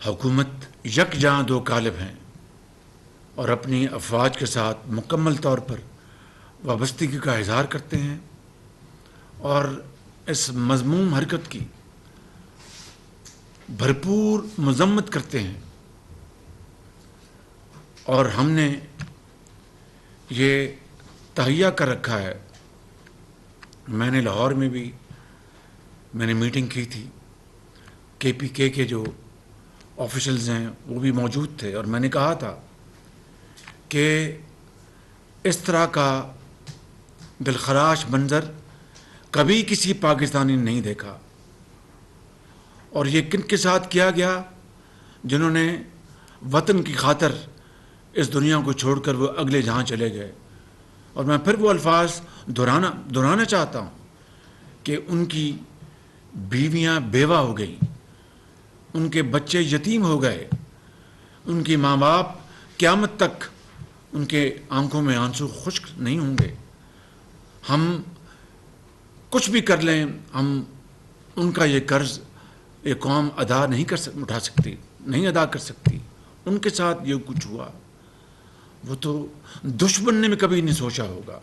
حکومت یکجاں دو قالب ہیں اور اپنی افواج کے ساتھ مکمل طور پر وابستگی کا اظہار کرتے ہیں اور اس مذموم حرکت کی بھرپور مذمت کرتے ہیں، اور ہم نے یہ تہیہ کر رکھا ہے. میں نے لاہور میں بھی میٹنگ کی تھی، KPK کے جو آفیشلز ہیں وہ بھی موجود تھے، اور میں نے کہا تھا کہ اس طرح کا دلخراش منظر کبھی کسی پاکستانی نے نہیں دیکھا. اور یہ کن کے ساتھ کیا گیا؟ جنہوں نے وطن کی خاطر اس دنیا کو چھوڑ کر وہ اگلے جہاں چلے گئے. اور میں پھر وہ الفاظ دہرانا چاہتا ہوں کہ ان کی بیویاں بیوہ ہو گئیں، ان کے بچے یتیم ہو گئے، ان کی ماں باپ قیامت تک ان کے آنکھوں میں آنسو خشک نہیں ہوں گے. ہم کچھ بھی کر لیں، ہم ان کا یہ قرض یہ قوم ادا نہیں ادا کر سکتی. ان کے ساتھ یہ کچھ ہوا وہ تو دشمن نے بھی کبھی نہیں سوچا ہوگا.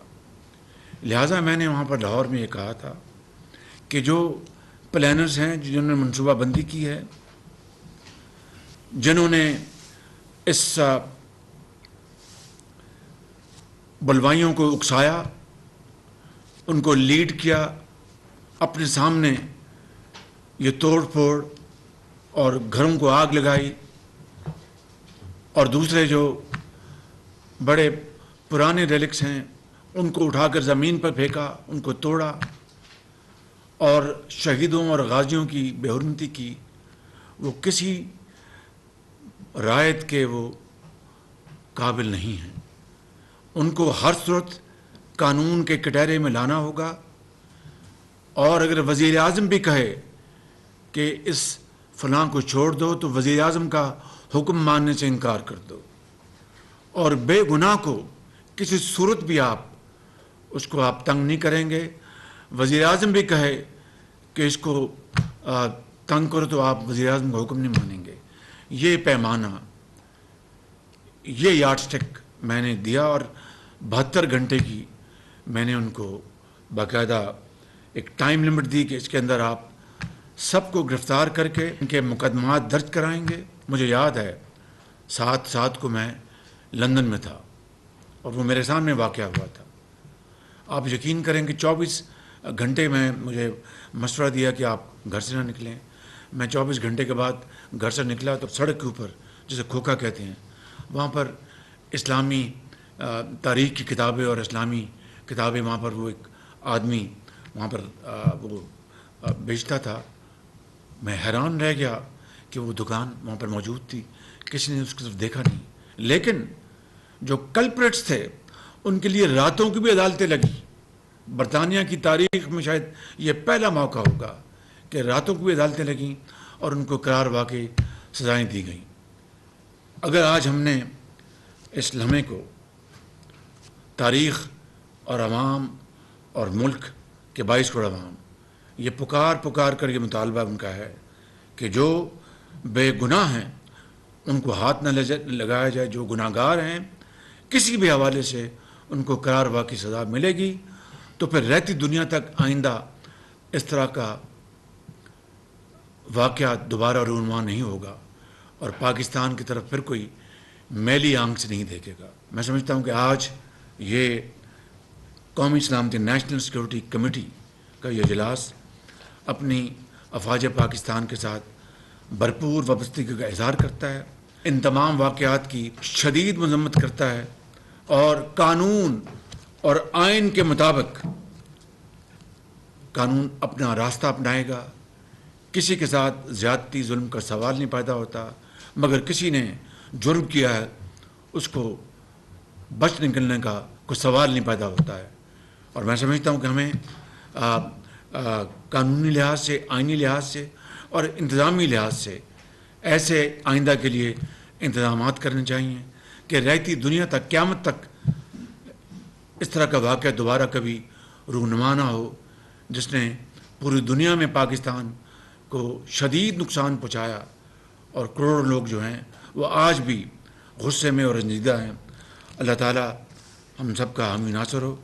لہٰذا میں نے وہاں پر لاہور میں یہ کہا تھا کہ جو پلانرز ہیں، جنہوں نے منصوبہ بندی کی ہے، جنہوں نے اس بلوائیوں کو اکسایا، ان کو لیڈ کیا، اپنے سامنے یہ توڑ پھوڑ اور گھروں کو آگ لگائی، اور دوسرے جو بڑے پرانے ریلکس ہیں ان کو اٹھا کر زمین پر پھینکا، ان کو توڑا، اور شہیدوں اور غازیوں کی بے حرمتی کی. وہ کسی رعایت کے وہ قابل نہیں ہیں. ان کو ہر صورت قانون کے کٹہرے میں لانا ہوگا. اور اگر وزیر اعظم بھی کہے کہ اس فلاں کو چھوڑ دو تو وزیر اعظم کا حکم ماننے سے انکار کر دو. اور بے گناہ کو کسی صورت بھی اس کو آپ تنگ نہیں کریں گے. وزیر اعظم بھی کہے کہ اس کو تنگ کرو تو آپ وزیر اعظم کا حکم نہیں مانیں گے. یہ پیمانہ، یہ یارڈ سٹک میں نے دیا، اور 72 گھنٹے کی میں نے ان کو باقاعدہ ایک ٹائم لمٹ دی کہ اس کے اندر آپ سب کو گرفتار کر کے ان کے مقدمات درج کرائیں گے. مجھے یاد ہے 7/7 کو میں لندن میں تھا اور وہ میرے سامنے واقعہ ہوا تھا. آپ یقین کریں کہ 24 گھنٹے میں مجھے مشورہ دیا کہ آپ گھر سے نہ نکلیں. میں 24 گھنٹے کے بعد گھر سے نکلا تو سڑک کے اوپر، جسے کھوکھا کہتے ہیں، وہاں پر اسلامی تاریخ کی کتابیں اور اسلامی کتابیں، وہاں پر وہ ایک آدمی وہاں پر وہ بیچتا تھا. میں حیران رہ گیا کہ وہ دکان وہاں پر موجود تھی، کسی نے اس کی طرف دیکھا نہیں. لیکن جو کلپریٹس تھے ان کے لیے راتوں کی بھی عدالتیں لگی. برطانیہ کی تاریخ میں شاید یہ پہلا موقع ہوگا کہ راتوں کی بھی عدالتیں لگیں اور ان کو قرار واقعی سزائیں دی گئیں. اگر آج ہم نے اس لمحے کو تاریخ اور عوام اور ملک کے 22 کروڑ عوام یہ پکار کر یہ مطالبہ ان کا ہے کہ جو بے گناہ ہیں ان کو ہاتھ نہ لگایا جائے، جو گناہ گار ہیں کسی بھی حوالے سے ان کو قرار واقعی سزا ملے گی، تو پھر رہتی دنیا تک آئندہ اس طرح کا واقعہ دوبارہ رونما نہیں ہوگا اور پاکستان کی طرف پھر کوئی میلی آنکھ سے نہیں دیکھے گا. میں سمجھتا ہوں کہ آج یہ قومی سلامتی نیشنل سیکورٹی کمیٹی کا یہ اجلاس اپنی افواج پاکستان کے ساتھ بھرپور وابستگی کا اظہار کرتا ہے، ان تمام واقعات کی شدید مذمت کرتا ہے، اور قانون اور آئین کے مطابق قانون اپنا راستہ اپنائے گا. کسی کے ساتھ زیادتی ظلم کا سوال نہیں پیدا ہوتا، مگر کسی نے جرم کیا ہے اس کو بچ نکلنے کا کوئی سوال نہیں پیدا ہوتا ہے. اور میں سمجھتا ہوں کہ ہمیں قانونی لحاظ سے، آئینی لحاظ سے اور انتظامی لحاظ سے ایسے آئندہ کے لیے انتظامات کرنے چاہیے کہ رہتی دنیا تک، قیامت تک اس طرح کا واقعہ دوبارہ کبھی رونما نہ ہو جس نے پوری دنیا میں پاکستان کو شدید نقصان پہنچایا اور کروڑوں لوگ جو ہیں وہ آج بھی غصے میں اور رنجیدہ ہیں. اللہ تعالیٰ ہم سب کا حامی ناصر ہو.